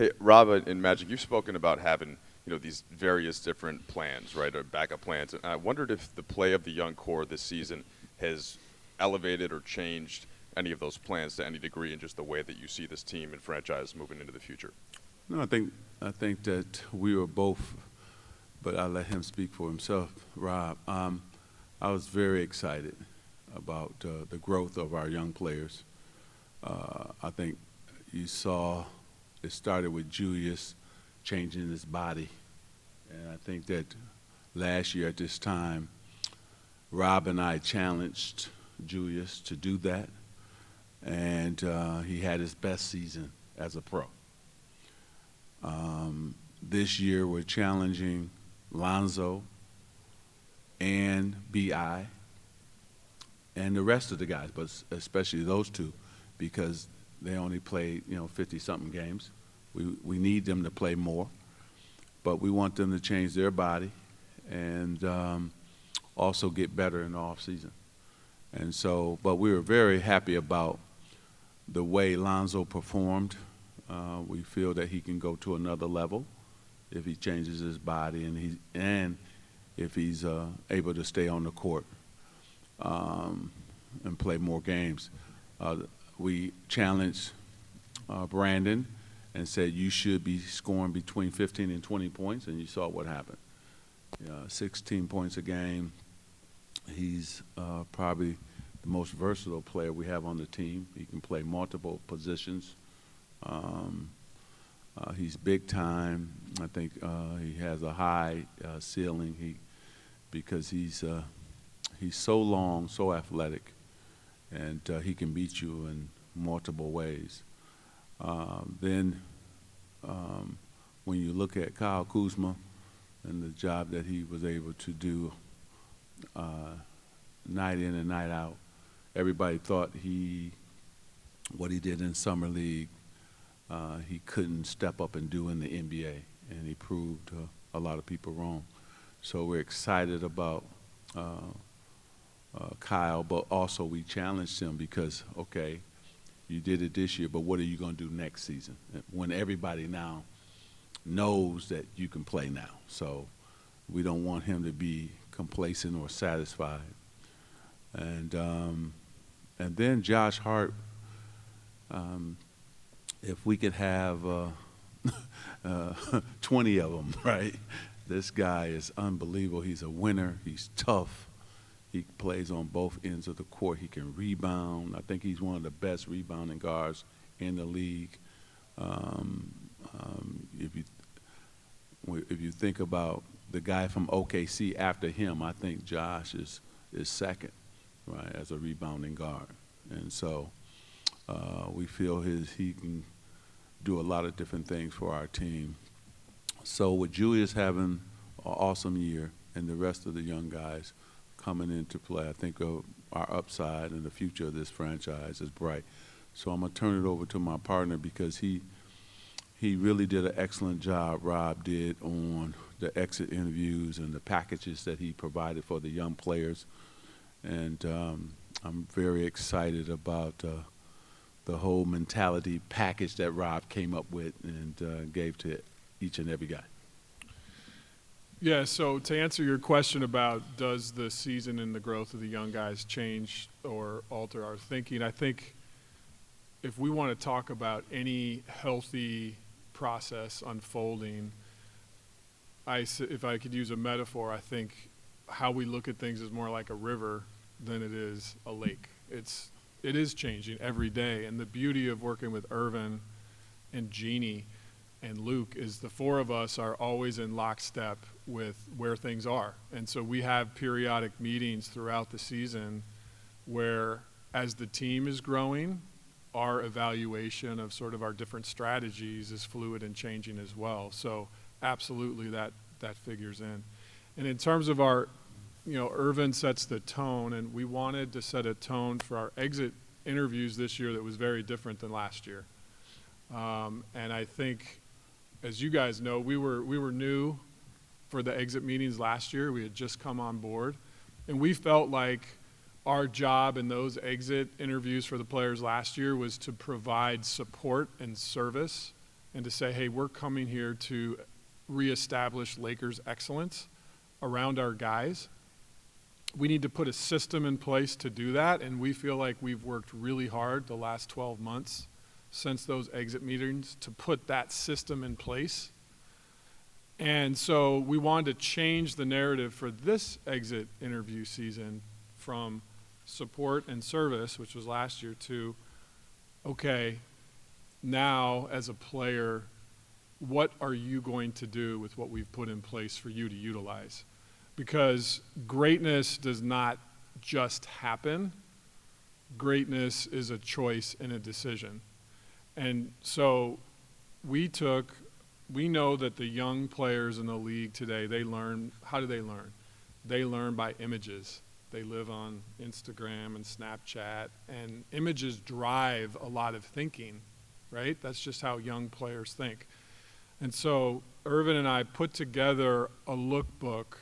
Hey, Rob and Magic, you've spoken about having these various different plans, right, or backup plans. And I wondered if the play of the young core this season has elevated or changed any of those plans to any degree in just the way that you see this team and franchise moving into the future. No, I think that we were both, but I'll let him speak for himself. Rob, I was very excited about the growth of our young players. I think you saw it started with Julius changing his body, and I think that last year at this time, Rob and I challenged Julius to do that, and he had his best season as a pro. This year, we're challenging Lonzo and Bi and the rest of the guys, but especially those two, because they only played 50-something games. We need them to play more, but we want them to change their body and also get better in the off season. And so, but we were very happy about the way Lonzo performed. We feel that he can go to another level if he changes his body and if he's able to stay on the court and play more games. We challenged Brandon and said you should be scoring between 15 and 20 points, and you saw what happened. 16 points a game. He's probably the most versatile player we have on the team. He can play multiple positions. He's big time. I think he has a high ceiling. Because he's so long, so athletic, and he can beat you in multiple ways. Then when you look at Kyle Kuzma and the job that he was able to do night in and night out, everybody thought what he did in summer league, he couldn't step up and do in the NBA, and he proved a lot of people wrong. So we're excited about Kyle, but also we challenged him because, okay, you did it this year, but what are you going to do next season when everybody now knows that you can play now? So we don't want him to be complacent or satisfied. And then Josh Hart, if we could have 20 of them, right? This guy is unbelievable. He's a winner. He's tough. He plays on both ends of the court. He can rebound. I think he's one of the best rebounding guards in the league. If you think about the guy from OKC after him, I think Josh is second, right, as a rebounding guard. And so we feel he can do a lot of different things for our team. So with Julius having an awesome year and the rest of the young guys coming into play, I think our upside and the future of this franchise is bright. So I'm going to turn it over to my partner because he really did an excellent job, Rob did, on the exit interviews and the packages that he provided for the young players. And I'm very excited about the whole mentality package that Rob came up with and gave to each and every guy. Yeah, so to answer your question about does the season and the growth of the young guys change or alter our thinking, I think if we want to talk about any healthy process unfolding, if I could use a metaphor, I think how we look at things is more like a river than it is a lake. It is changing every day, and the beauty of working with Irvin and Jeannie and Luke is the four of us are always in lockstep with where things are. And so we have periodic meetings throughout the season where as the team is growing, our evaluation of sort of our different strategies is fluid and changing as well. So absolutely that figures in. And in terms of our, Irvin sets the tone, and we wanted to set a tone for our exit interviews this year that was very different than last year. And I think, as you guys know, we were new for the exit meetings last year. We had just come on board, and we felt like our job in those exit interviews for the players last year was to provide support and service and to say, hey, we're coming here to reestablish Lakers excellence around our guys. We need to put a system in place to do that, and we feel like we've worked really hard the last 12 months since those exit meetings to put that system in place. And so we wanted to change the narrative for this exit interview season from support and service, which was last year, to, okay, now as a player, what are you going to do with what we've put in place for you to utilize? Because greatness does not just happen. Greatness is a choice and a decision. And so we know that the young players in the league today, they learn, how do they learn? They learn by images. They live on Instagram and Snapchat, and images drive a lot of thinking, right? That's just how young players think. And so Irvin and I put together a lookbook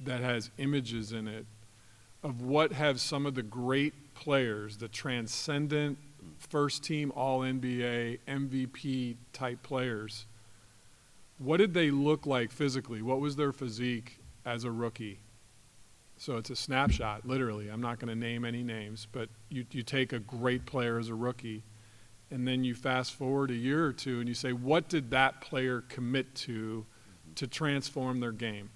that has images in it of what have some of the great players, the transcendent first team All-NBA, MVP type players, what did they look like physically? What was their physique as a rookie? So it's a snapshot, literally. I'm not going to name any names, but you take a great player as a rookie, and then you fast forward a year or two and you say, what did that player commit to transform their game?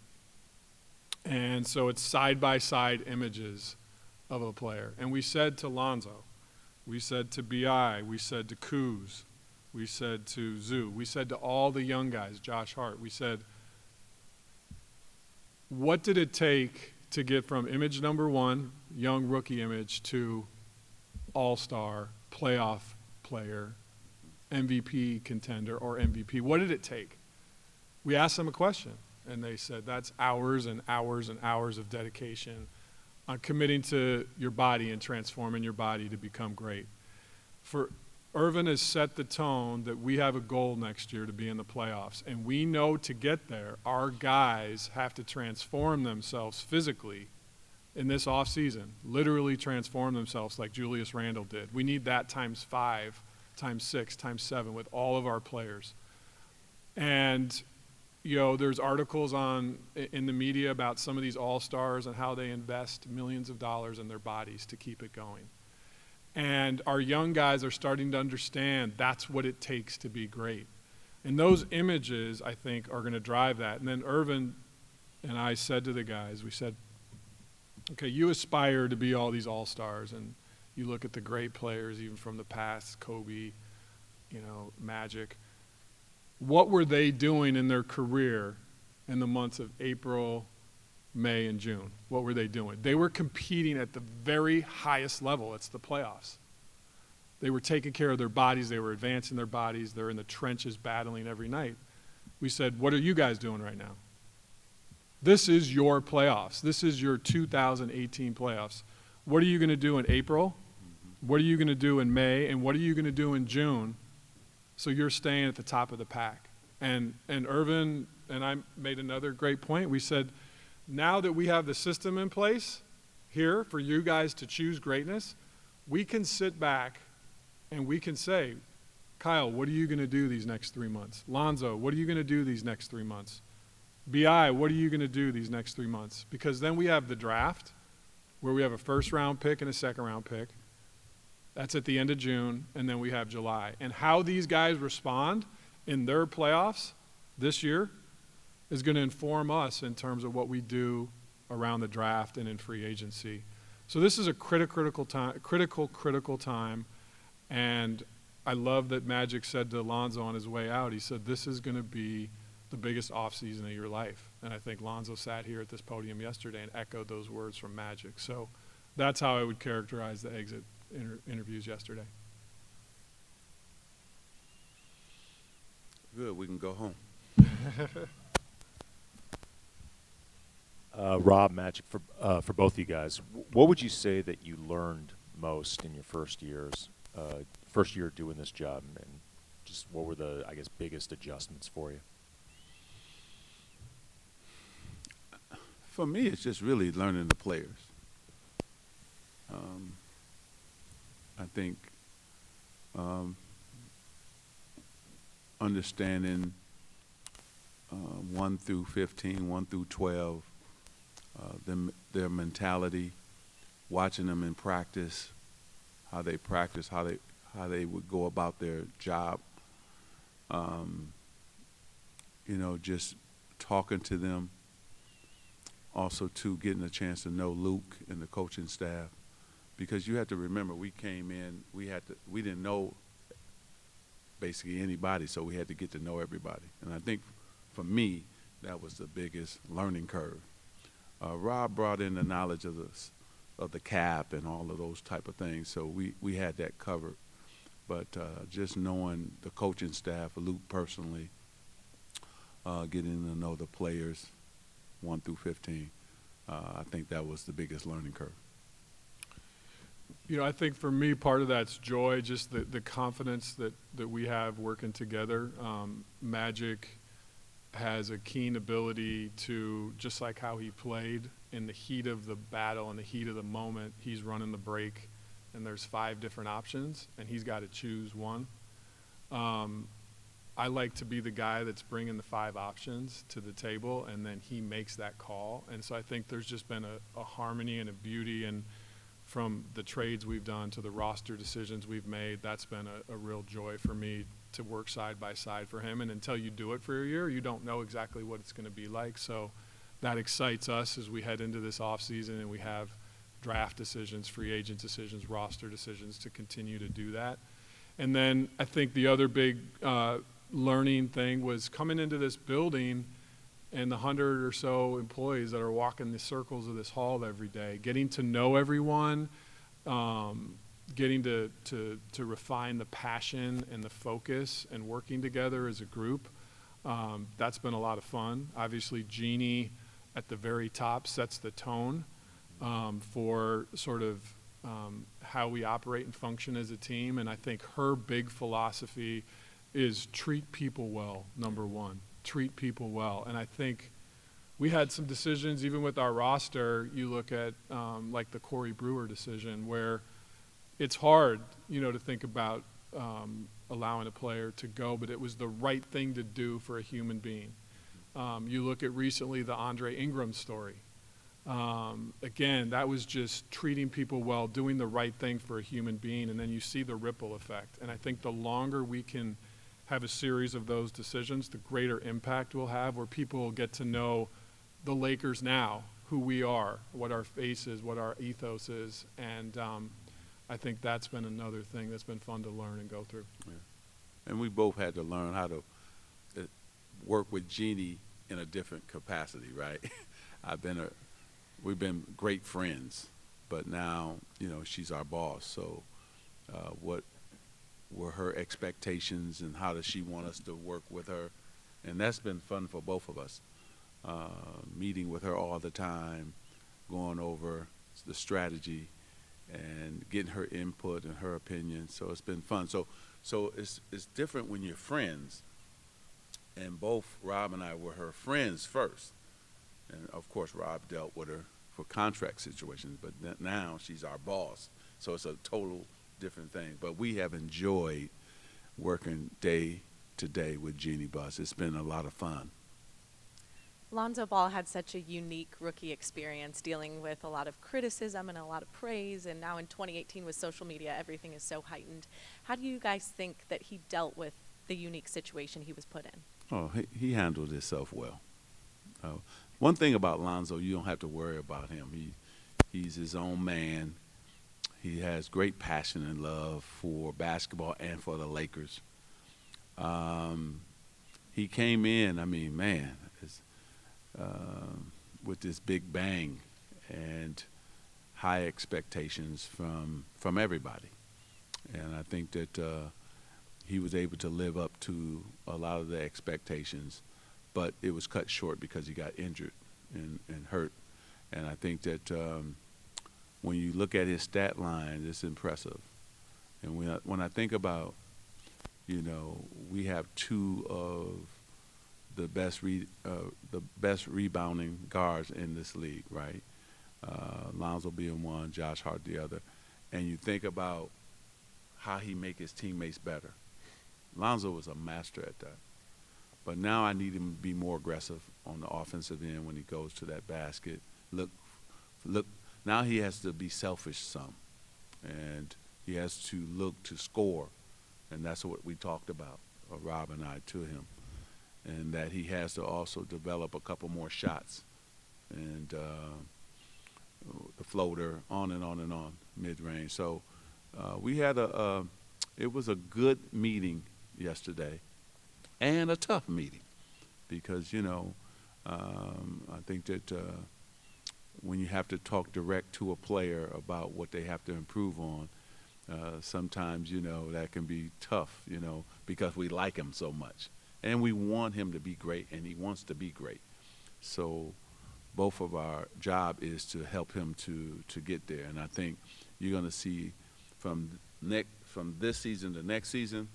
And so it's side-by-side images of a player. And we said to Lonzo, we said to B.I., we said to Kuz, we said to Zoo, we said to all the young guys, Josh Hart, we said, what did it take to get from image number one, young rookie image, to all-star, playoff player, MVP contender, or MVP? What did it take? We asked them a question, and they said that's hours and hours and hours of dedication on committing to your body and transforming your body to become great. For Irvin has set the tone that we have a goal next year to be in the playoffs, and we know to get there, our guys have to transform themselves physically in this offseason, literally transform themselves like Julius Randle did. We need that times 5, times 6, times 7 with all of our players. And you know, there's articles in the media about some of these all-stars and how they invest millions of dollars in their bodies to keep it going. And our young guys are starting to understand that's what it takes to be great. And those images, I think, are going to drive that. And then Irvin and I said to the guys, we said, okay, you aspire to be all these all-stars, and you look at the great players even from the past, Kobe, you know, Magic. What were they doing in their career in the months of April, May, and June? What were they doing? They were competing at the very highest level. It's the playoffs. They were taking care of their bodies. They were advancing their bodies. They're in the trenches battling every night. We said, what are you guys doing right now? This is your playoffs. This is your 2018 playoffs. What are you going to do in April? What are you going to do in May? And what are you going to do in June? So you're staying at the top of the pack. And Irvin and I made another great point. We said, now that we have the system in place here for you guys to choose greatness, we can sit back and we can say, Kyle, what are you going to do these next 3 months? Lonzo, what are you going to do these next 3 months? B.I., what are you going to do these next 3 months? Because then we have the draft where we have a first-round pick and a second-round pick. That's at the end of June, and then we have July. And how these guys respond in their playoffs this year is going to inform us in terms of what we do around the draft and in free agency. So this is a critical time, and I love that Magic said to Lonzo on his way out, he said, this is going to be the biggest offseason of your life. And I think Lonzo sat here at this podium yesterday and echoed those words from Magic. So that's how I would characterize the exit interviews yesterday. Good, we can go home. Rob, Magic, for both of you guys, what would you say that you learned most in your first year doing this job, and just what were the, I guess, biggest adjustments for you? For me, it's just really learning the players. I think understanding 1 through 15, 1 through 12, their mentality, watching them in practice, how they would go about their job. Just talking to them. Also, too, getting a chance to know Luke and the coaching staff, because you have to remember we came in, we didn't know basically anybody, so we had to get to know everybody. And I think for me, that was the biggest learning curve. Rob brought in the knowledge of the cap and all of those type of things, so we had that covered. But just knowing the coaching staff, Luke personally, getting to know the players 1 through 15, I think that was the biggest learning curve. I think for me, part of that's joy, just the confidence that we have working together. Magic has a keen ability to, just like how he played in the heat of the battle, in the heat of the moment, he's running the break, and there's 5 different options, and he's got to choose one. I like to be the guy that's bringing the 5 options to the table, and then he makes that call. And so I think there's just been a harmony and a beauty, and from the trades we've done to the roster decisions we've made, that's been a real joy for me to work side by side for him. And until you do it for a year, you don't know exactly what it's going to be like. So that excites us as we head into this offseason, and we have draft decisions, free agent decisions, roster decisions to continue to do that. And then I think the other big learning thing was coming into this building and the 100 or so employees that are walking the circles of this hall every day, getting to know everyone, getting to refine the passion and the focus and working together as a group. That's been a lot of fun. Obviously, Jeannie at the very top sets the tone for sort of how we operate and function as a team. And I think her big philosophy is treat people well, number one. Treat people well. And I think we had some decisions, even with our roster, you look at like the Corey Brewer decision, where it's hard, to think about allowing a player to go, but it was the right thing to do for a human being. You look at recently the Andre Ingram story. Again, that was just treating people well, doing the right thing for a human being, and then you see the ripple effect. And I think the longer we can have a series of those decisions, the greater impact we'll have, where people will get to know the Lakers now, who we are, what our face is, what our ethos is. And I think that's been another thing that's been fun to learn and go through. Yeah. And we both had to learn how to work with Jeannie in a different capacity, right? We've been great friends, but now, she's our boss. So what were her expectations, and how does she want us to work with her? And that's been fun for both of us, meeting with her all the time, going over the strategy and getting her input and her opinion. So it's been fun. So it's different when you're friends, and both Rob and I were her friends first. And, of course, Rob dealt with her for contract situations, but now she's our boss. So it's a total different thing. But we have enjoyed working day to day with Jeannie Buss. It's been a lot of fun. Lonzo Ball had such a unique rookie experience, dealing with a lot of criticism and a lot of praise, and now in 2018 with social media, everything is so heightened. How do you guys think that he dealt with the unique situation he was put in? Oh, he handled himself well. One thing about Lonzo, you don't have to worry about him. He's his own man. He has great passion and love for basketball and for the Lakers. He came in, with this big bang and high expectations from everybody. And I think that he was able to live up to a lot of the expectations, but it was cut short because he got injured and hurt. And I think that when you look at his stat line, it's impressive. And when I think about, we have 2 of the best rebounding guards in this league, right? Lonzo being one, Josh Hart the other. And you think about how he make his teammates better. Lonzo was a master at that. But now I need him to be more aggressive on the offensive end when he goes to that basket. Look. Now he has to be selfish some, and he has to look to score, and that's what we talked about, Rob and I, to him, and that he has to also develop a couple more shots, and the floater, on and on and on, mid-range. So we had it was a good meeting yesterday, and a tough meeting, because I think that when you have to talk direct to a player about what they have to improve on, sometimes that can be tough, because we like him so much, and we want him to be great, and he wants to be great. So both of our job is to help him to get there, and I think you're going to see from this season to next season,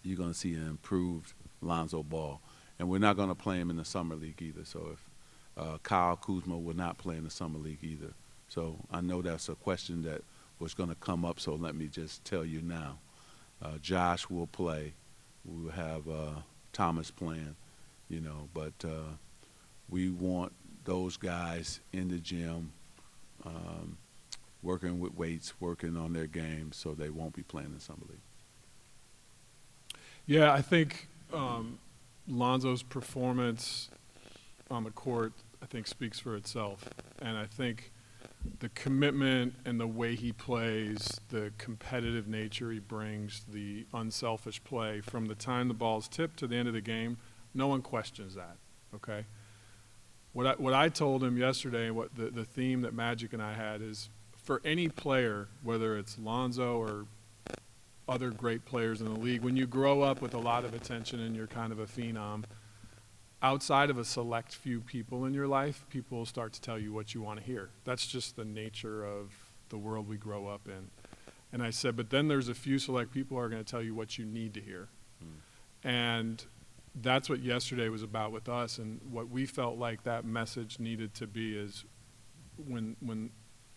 you're going to see an improved Lonzo Ball. And we're not going to play him in the summer league either. So if Kyle Kuzma will not play in the summer league either. So I know that's a question that was going to come up, so let me just tell you now. Josh will play. We will have Thomas playing, but we want those guys in the gym working with weights, working on their game, so they won't be playing in summer league. Yeah, I think Lonzo's performance on the court, I think, speaks for itself. And I think the commitment and the way he plays, the competitive nature he brings, the unselfish play, from the time the ball's tipped to the end of the game, no one questions that, okay? What I told him yesterday, and what the theme that Magic and I had is, for any player, whether it's Lonzo or other great players in the league, when you grow up with a lot of attention and you're kind of a phenom, outside of a select few people in your life, people will start to tell you what you want to hear. That's just the nature of the world we grow up in. And I said, but then there's a few select people who are going to tell you what you need to hear. And that's what yesterday was about with us, and what we felt like that message needed to be is when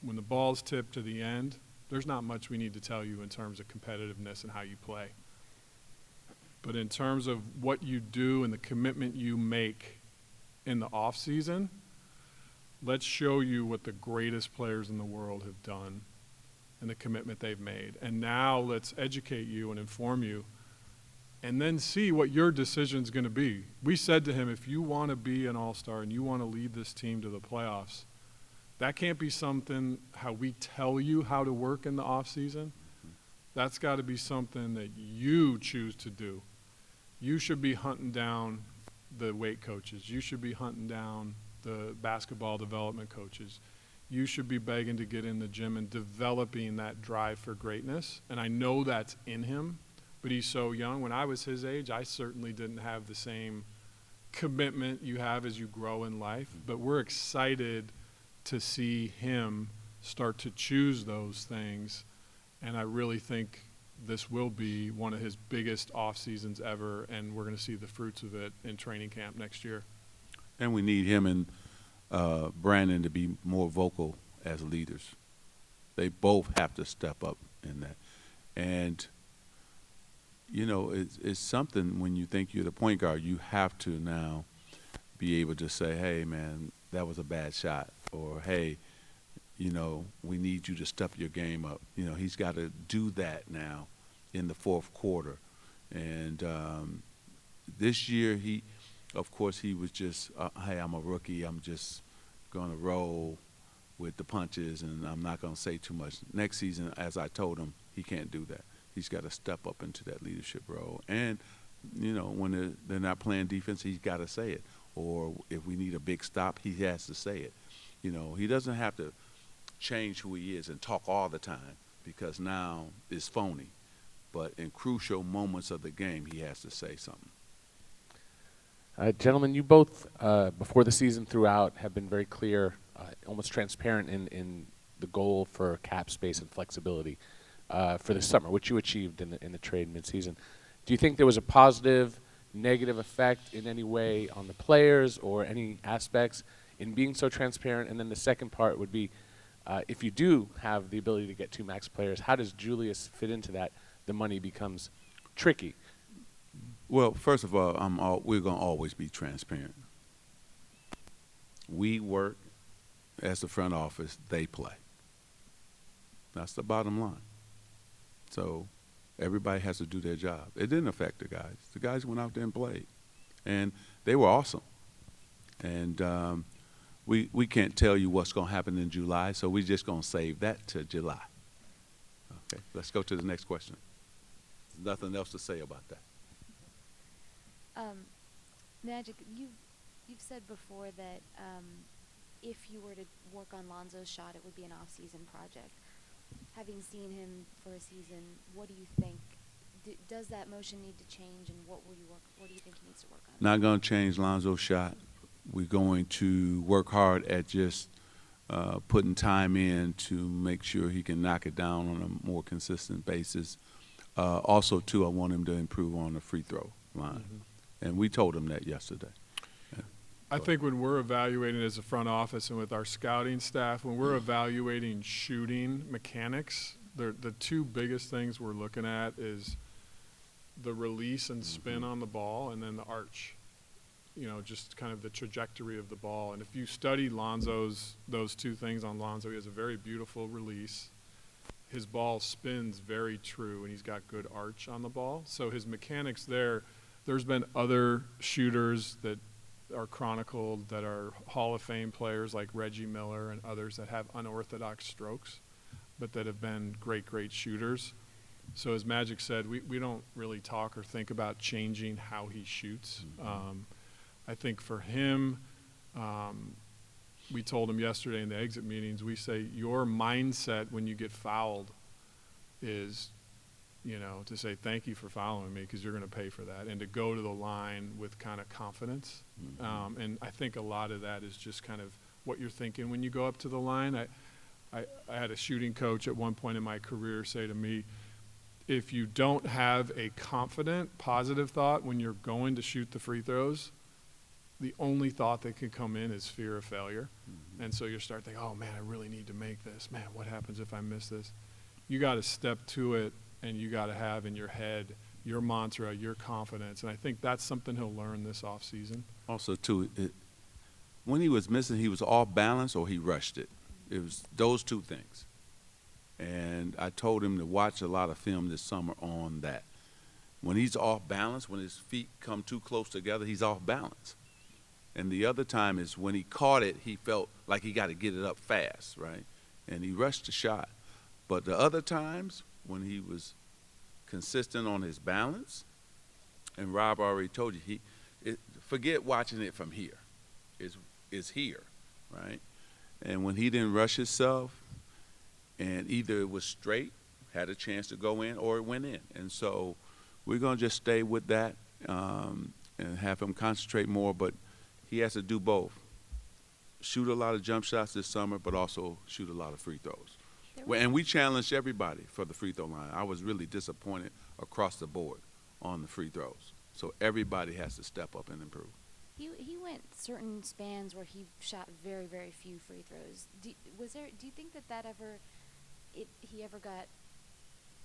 the ball's tipped to the end, there's not much we need to tell you in terms of competitiveness and how you play. But in terms of what you do and the commitment you make in the off season, let's show you what the greatest players in the world have done and the commitment they've made. And now let's educate you and inform you, and then see what your decision's going to be. We said to him, if you want to be an all-star and you want to lead this team to the playoffs, that can't be something how we tell you how to work in the off season. That's got to be something that you choose to do. You should be hunting down the weight coaches. You should be hunting down the basketball development coaches. You should be begging to get in the gym and developing that drive for greatness. And I know that's in him, but he's so young. When I was his age, I certainly didn't have the same commitment you have as you grow in life. But we're excited to see him start to choose those things. And I really think this will be one of his biggest off seasons ever, and we're going to see the fruits of it in training camp next year. And we need him and Brandon to be more vocal as leaders. They both have to step up in that. And, it's something when you think you're the point guard, you have to now be able to say, hey, man, that was a bad shot. Or, hey, we need you to step your game up. He's got to do that now in the fourth quarter. And this year, of course, he was just, hey, I'm a rookie. I'm just going to roll with the punches, and I'm not going to say too much. Next season, as I told him, he can't do that. He's got to step up into that leadership role. And, when they're not playing defense, he's got to say it. Or if we need a big stop, he has to say it. He doesn't have to change who he is and talk all the time, because now it's phony. But in crucial moments of the game, he has to say something. Gentlemen, you both, before the season throughout, have been very clear, almost transparent in the goal for cap space and flexibility for the summer, which you achieved in the trade midseason. Do you think there was a positive, negative effect in any way on the players or any aspects in being so transparent? And then the second part would be, if you do have the ability to get two max players, how does Julius fit into that? The money becomes tricky. Well, first of all, we're going to always be transparent. We work as the front office, they play. That's the bottom line. So everybody has to do their job. It didn't affect the guys. The guys went out there and played, and they were awesome. And we can't tell you what's going to happen in July, so we're just going to save that to July. Okay, let's go to the next question. There's nothing else to say about that. Magic, you've said before that if you were to work on Lonzo's shot, it would be an off-season project. Having seen him for a season, what do you think? Does that motion need to change, and what do you think he needs to work on? Not going to change Lonzo's shot. We're going to work hard at just putting time in to make sure he can knock it down on a more consistent basis. Also, too, I want him to improve on the free throw line. And we told him that yesterday. I think when we're evaluating as a front office and with our scouting staff, when we're evaluating shooting mechanics, the two biggest things we're looking at is the release and spin on the ball, and then the arch. Just kind of the trajectory of the ball. And if you study those two things on Lonzo, he has a very beautiful release. His ball spins very true, and he's got good arch on the ball. So his mechanics there's been other shooters that are chronicled that are Hall of Fame players like Reggie Miller and others that have unorthodox strokes, but that have been great shooters. So as Magic said, we don't really talk or think about changing how he shoots. I think for him, we told him yesterday in the exit meetings, we say your mindset when you get fouled is, to say thank you for fouling me because you're going to pay for that, and to go to the line with kind of confidence. And I think a lot of that is just kind of what you're thinking when you go up to the line. I had a shooting coach at one point in my career say to me, if you don't have a confident, positive thought when you're going to shoot the free throws, the only thought that can come in is fear of failure. And so you start thinking, oh, man, I really need to make this. Man, what happens if I miss this? You got to step to it, and you got to have in your head your mantra, your confidence. And I think that's something he'll learn this offseason. Also, too, when he was missing, he was off balance or he rushed it. It was those two things. And I told him to watch a lot of film this summer on that. When he's off balance, when his feet come too close together, he's off balance. And the other time is when he caught it, he felt like he got to get it up fast, right? And he rushed the shot. But the other times, when he was consistent on his balance, and Rob already told you, forget watching it from here. It's here, right? And when he didn't rush himself, and either it was straight, had a chance to go in, or it went in. And so we're going to just stay with that and have him concentrate more, but he has to do both. Shoot a lot of jump shots this summer, but also shoot a lot of free throws. And we challenged everybody for the free throw line. I was really disappointed across the board on the free throws. So everybody has to step up and improve. He went certain spans where he shot very, very few free throws. Do you think he ever got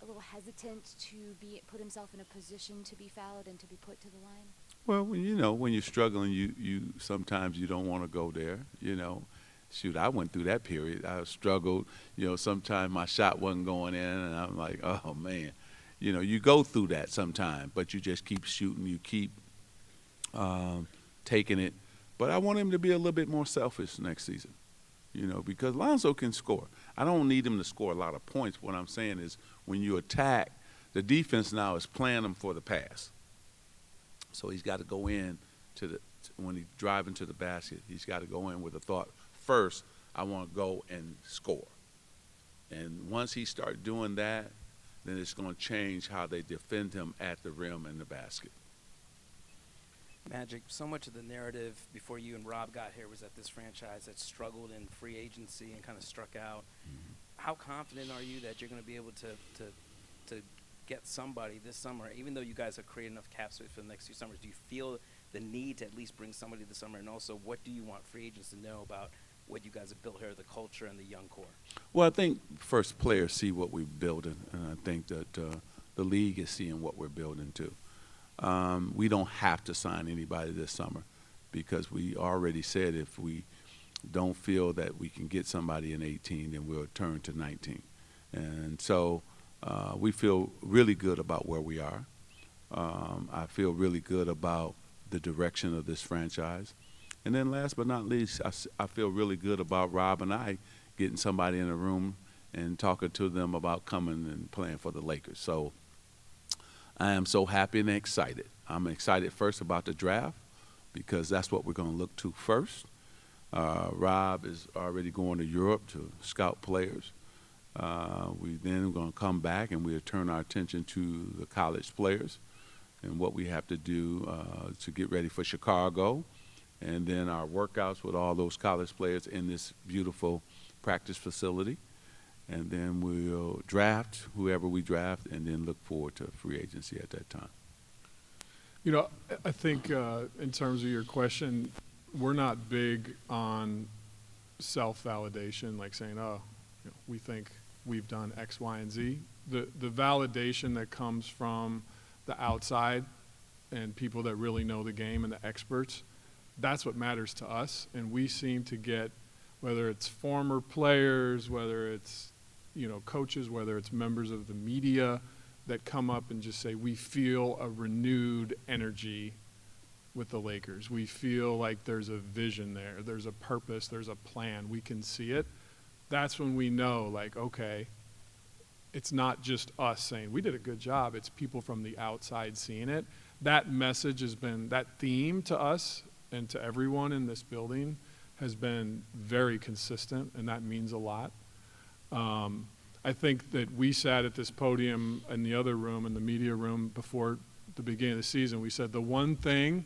a little hesitant to put himself in a position to be fouled and to be put to the line? Well, when you're struggling, you sometimes you don't want to go there. Shoot, I went through that period. I struggled. Sometimes my shot wasn't going in, and I'm like, oh man. You go through that sometime, but you just keep shooting. You keep taking it. But I want him to be a little bit more selfish next season. Because Lonzo can score. I don't need him to score a lot of points. What I'm saying is when you attack, the defense now is playing him for the pass. So he's got to go in when he's driving to the basket, he's got to go in with a thought, first, I want to go and score. And once he starts doing that, then it's going to change how they defend him at the rim and the basket. Magic, so much of the narrative before you and Rob got here was that this franchise had struggled in free agency and kind of struck out. How confident are you that you're going to be able to get somebody this summer, even though you guys have created enough cap space for the next few summers? Do you feel the need to at least bring somebody this summer? And also, what do you want free agents to know about what you guys have built here, the culture and the young core? Well, I think first players see what we're building, and I think that the league is seeing what we're building too. we don't have to sign anybody this summer because we already said if we don't feel that we can get somebody in 18, then we'll turn to 19. And so we feel really good about where we are. I feel really good about the direction of this franchise. And then last but not least, I feel really good about Rob and I getting somebody in a room and talking to them about coming and playing for the Lakers. So I am so happy and excited. I'm excited first about the draft because that's what we're going to look to first. Rob is already going to Europe to scout players. We then going to come back and we'll turn our attention to the college players and what we have to do to get ready for Chicago, and then our workouts with all those college players in this beautiful practice facility. And then we'll draft whoever we draft and then look forward to free agency at that time. You know, I think in terms of your question, we're not big on self-validation, like saying, oh, you know, we think we've done X, Y, and Z. The validation that comes from the outside and people that really know the game and the experts, that's what matters to us. And we seem to get, whether it's former players, whether it's, you know, coaches, whether it's members of the media that come up and just say, we feel a renewed energy with the Lakers. We feel like there's a vision there. There's a purpose. There's a plan. We can see it. That's when we know, like, okay, it's not just us saying we did a good job. It's people from the outside seeing it. That message has been, that theme to us and to everyone in this building has been very consistent, and that means a lot. I think that we sat at this podium in the other room, in the media room, before the beginning of the season. We said the one thing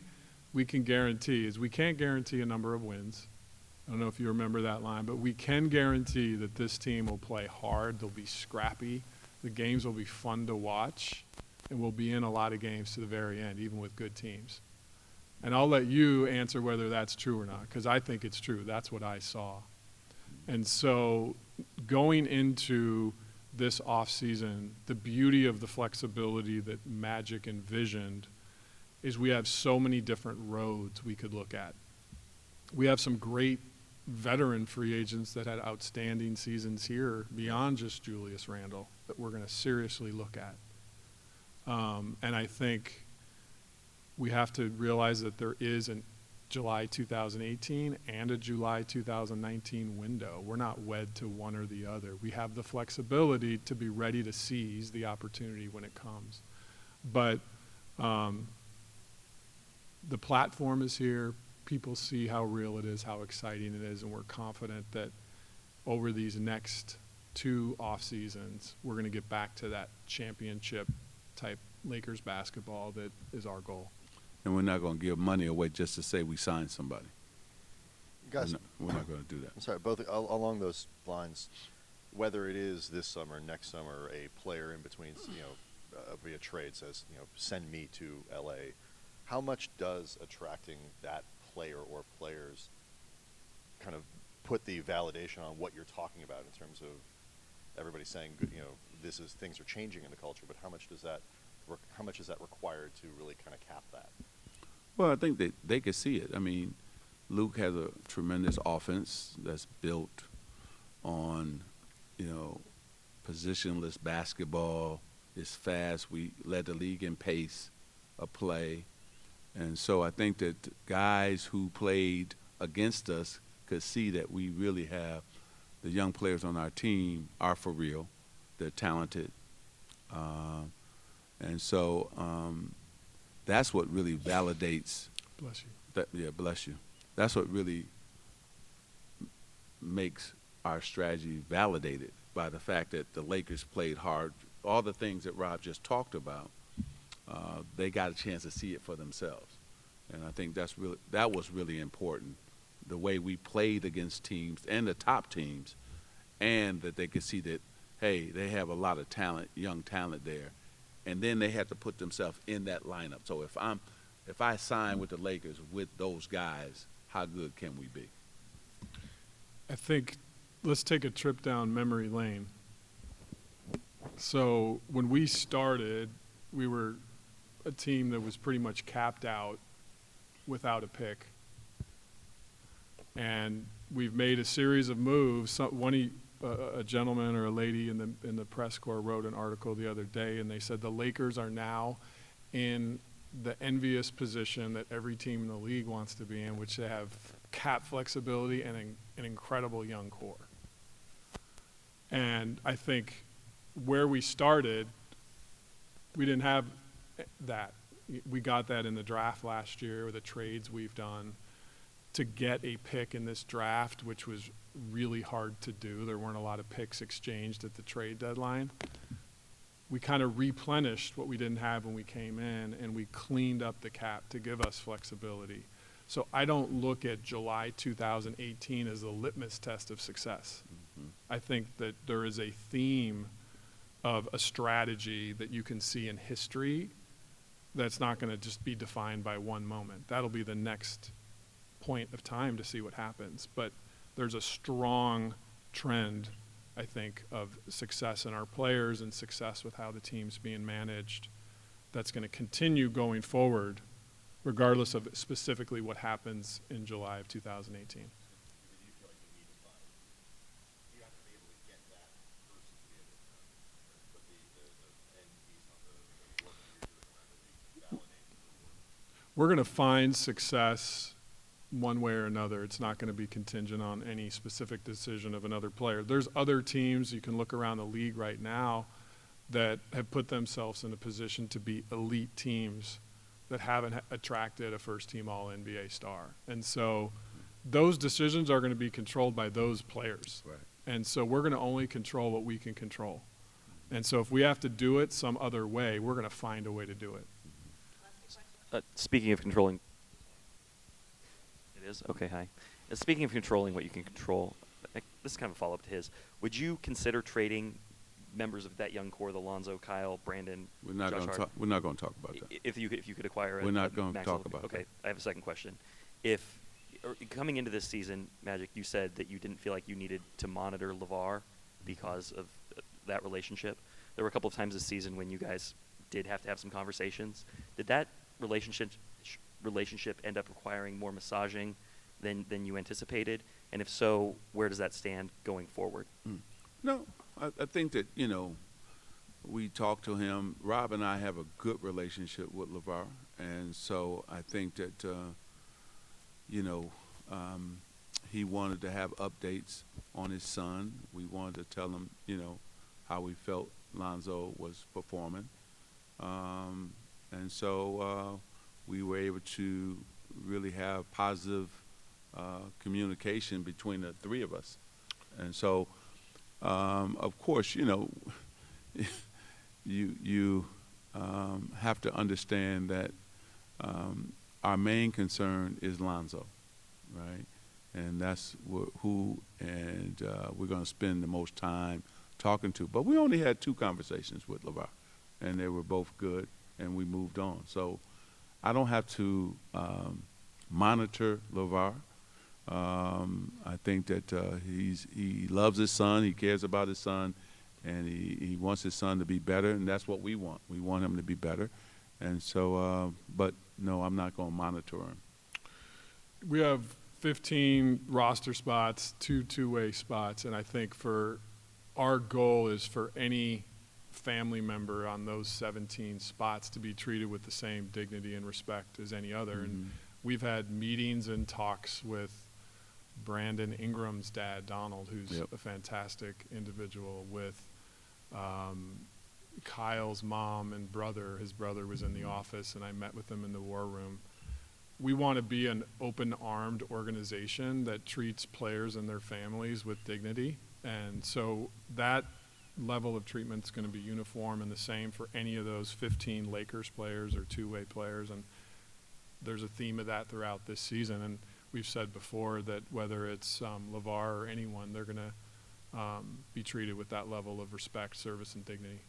we can guarantee is we can't guarantee a number of wins. I don't know if you remember that line, but we can guarantee that this team will play hard. They'll be scrappy. The games will be fun to watch, and we'll be in a lot of games to the very end, even with good teams. And I'll let you answer whether that's true or not, because I think it's true. That's what I saw. And so going into this offseason, the beauty of the flexibility that Magic envisioned is we have so many different roads we could look at. We have some great veteran free agents that had outstanding seasons here beyond just Julius Randle that we're going to seriously look at. And I think we have to realize that there is a July 2018 and a July 2019 window. We're not wed to one or the other. We have the flexibility to be ready to seize the opportunity when it comes. But the platform is here. People see how real it is, how exciting it is, and we're confident that over these next 2 off seasons, we're going to get back to that championship type Lakers basketball that is our goal. And we're not going to give money away just to say we signed somebody. Guys, we're not going to do that. I'm sorry, both along those lines, whether it is this summer, next summer, a player in between, via trade says, send me to LA, how much does attracting that player or players kind of put the validation on what you're talking about in terms of everybody saying, things are changing in the culture, but how much is that required to really kind of cap that? Well, I think that they could see it. I mean, Luke has a tremendous offense that's built on, positionless basketball. It's fast. We led the league in pace of play. And so I think that guys who played against us could see that we really have the young players on our team are for real. They're talented. And so that's what really validates. Bless you. Bless you. That's what really makes our strategy validated by the fact that the Lakers played hard. All the things that Rob just talked about, they got a chance to see it for themselves. And I think that was really important, the way we played against teams and the top teams, and that they could see that, hey, they have a lot of talent, young talent there. And then they had to put themselves in that lineup. So if I sign with the Lakers with those guys, how good can we be? I think let's take a trip down memory lane. So when we started, we were a team that was pretty much capped out without a pick. And we've made a series of moves. A gentleman or a lady in the press corps wrote an article the other day, and they said the Lakers are now in the envious position that every team in the league wants to be in, which they have cap flexibility and an incredible young core. And I think where we started, we didn't have that. We got that in the draft last year with the trades we've done to get a pick in this draft, which was really hard to do. There weren't a lot of picks exchanged at the trade deadline. We kind of replenished what we didn't have when we came in, and we cleaned up the cap to give us flexibility. So I don't look at July 2018 as the litmus test of success. Mm-hmm. I think that there is a theme of a strategy that you can see in history that's not going to just be defined by one moment. That'll be the next point of time to see what happens. But there's a strong trend, I think, of success in our players and success with how the team's being managed that's going to continue going forward, regardless of specifically what happens in July of 2018. We're going to find success one way or another. It's not going to be contingent on any specific decision of another player. There's other teams, you can look around the league right now, that have put themselves in a position to be elite teams that haven't attracted a first-team All-NBA star. And so those decisions are going to be controlled by those players. Right. And so we're going to only control what we can control. And so if we have to do it some other way, we're going to find a way to do it. Speaking of controlling, it is? Okay, hi. Speaking of controlling what you can control, this is kind of a follow-up to his. Would you consider trading members of that young core, the Lonzo, Kyle, Brandon, We're not Josh going to Hart? talk. We're not going to talk about that. If you could acquire We're not going to max talk level- about okay, that. I have a second question. Coming into this season, Magic, you said that you didn't feel like you needed to monitor LeVar because of that relationship. There were a couple of times this season when you guys did have to have some conversations. Did that relationship end up requiring more massaging than you anticipated? And if so, where does that stand going forward? No, I think that, we talked to him. Rob and I have a good relationship with LeVar, and so I think that, he wanted to have updates on his son. We wanted to tell him, how we felt Lonzo was performing. And so we were able to really have positive communication between the three of us. And so, of course, you have to understand that our main concern is Lonzo, right? And that's who we're going to spend the most time talking to. But we only had 2 conversations with LeVar, and they were both good, and we moved on. So I don't have to monitor LeVar. I think that he loves his son, he cares about his son, and he wants his son to be better, and that's what we want. We want him to be better. And so, but no, I'm not going to monitor him. We have 15 roster spots, 2 two-way spots, and I think our goal is for any family member on those 17 spots to be treated with the same dignity and respect as any other. And we've had meetings and talks with Brandon Ingram's dad, Donald, who's a fantastic individual, with Kyle's mom and brother. His brother was in the office, and I met with him in the war room. We want to be an open-armed organization that treats players and their families with dignity. And so that level of treatment is going to be uniform and the same for any of those 15 Lakers players or two-way players. And there's a theme of that throughout this season. And we've said before that whether it's LeVar or anyone, they're going to be treated with that level of respect, service, and dignity.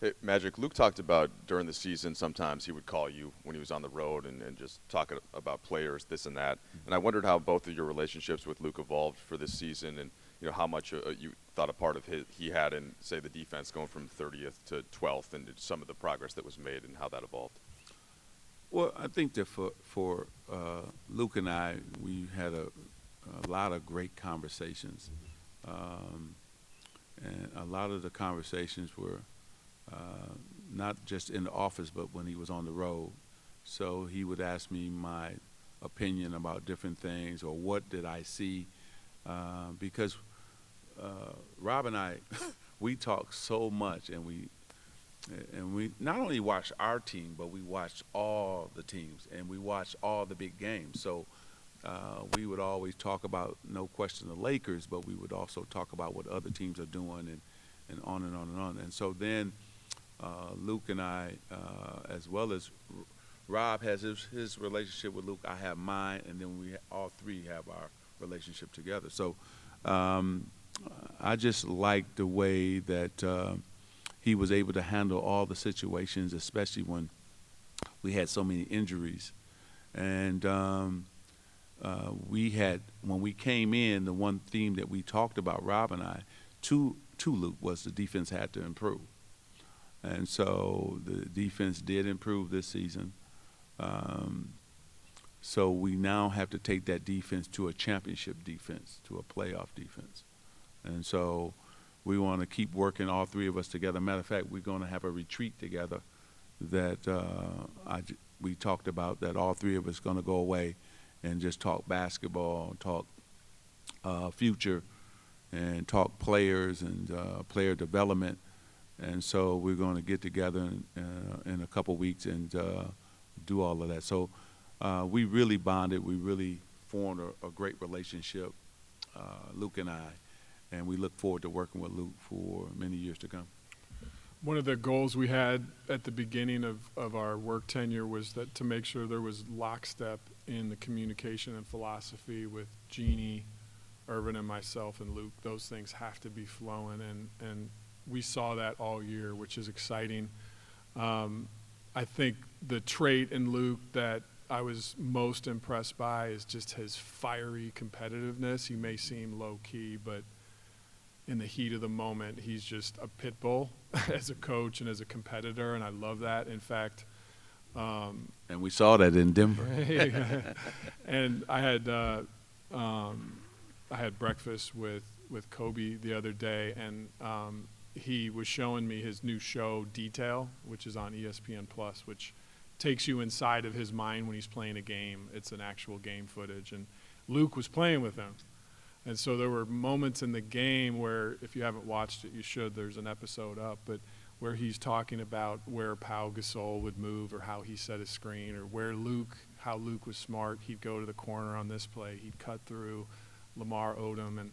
Hey, Magic, Luke talked about during the season sometimes he would call you when he was on the road and just talk about players, this and that. And I wondered how both of your relationships with Luke evolved for this season, and how much you thought a part of he had in, say, the defense going from 30th to 12th, and some of the progress that was made and how that evolved. Well, I think that for Luke and I, we had a lot of great conversations, and a lot of the conversations were not just in the office, but when he was on the road. So he would ask me my opinion about different things, or what did I see, because Rob and I, we talk so much, and we not only watch our team, but we watch all the teams, and we watch all the big games. So we would always talk about, no question, the Lakers, but we would also talk about what other teams are doing, and on and on and on. And so then Luke and I, as well as Rob has his relationship with Luke, I have mine, and then we all three have our relationship together. So I just like the way that he was able to handle all the situations, especially when we had so many injuries. And when we came in, the one theme that we talked about, Rob and I, to Luke, was the defense had to improve. And so the defense did improve this season. So we now have to take that defense to a championship defense, to a playoff defense. And so we want to keep working, all three of us together. Matter of fact, we're going to have a retreat together that we talked about, that all three of us going to go away and just talk basketball, talk future, and talk players and player development. And so we're going to get together in a couple weeks and do all of that. So we really bonded. We really formed a great relationship, Luke and I, and we look forward to working with Luke for many years to come. One of the goals we had at the beginning of our work tenure was that to make sure there was lockstep in the communication and philosophy with Jeannie, Irvin, and myself and Luke. Those things have to be flowing, and we saw that all year, which is exciting. I think the trait in Luke that I was most impressed by is just his fiery competitiveness. He may seem low-key, but in the heat of the moment, he's just a pit bull as a coach and as a competitor, and I love that. In fact, and we saw that in Denver. and I had breakfast with Kobe the other day, and he was showing me his new show, Detail, which is on ESPN Plus, which takes you inside of his mind when he's playing a game. It's an actual game footage, and Luke was playing with him. And so there were moments in the game where, if you haven't watched it, you should. There's an episode up, but where he's talking about where Pau Gasol would move, or how he set his screen, or how Luke was smart. He'd go to the corner on this play. He'd cut through Lamar Odom, and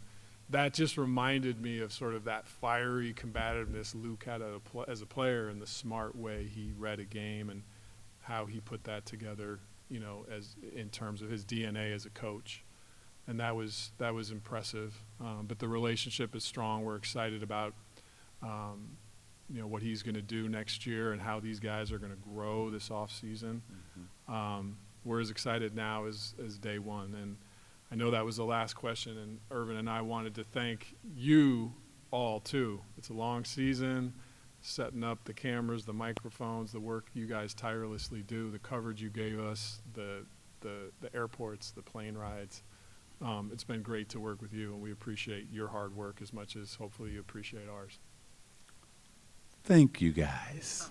that just reminded me of sort of that fiery combativeness Luke had as a player, and the smart way he read a game, and how he put that together, as in terms of his DNA as a coach. And that was impressive. But the relationship is strong. We're excited about what he's going to do next year, and how these guys are going to grow this off season. Mm-hmm. We're as excited now as day one. And I know that was the last question, and Irvin and I wanted to thank you all too. It's a long season, setting up the cameras, the microphones, the work you guys tirelessly do, the coverage you gave us, the airports, the plane rides. It's been great to work with you, and we appreciate your hard work as much as hopefully you appreciate ours. Thank you, guys.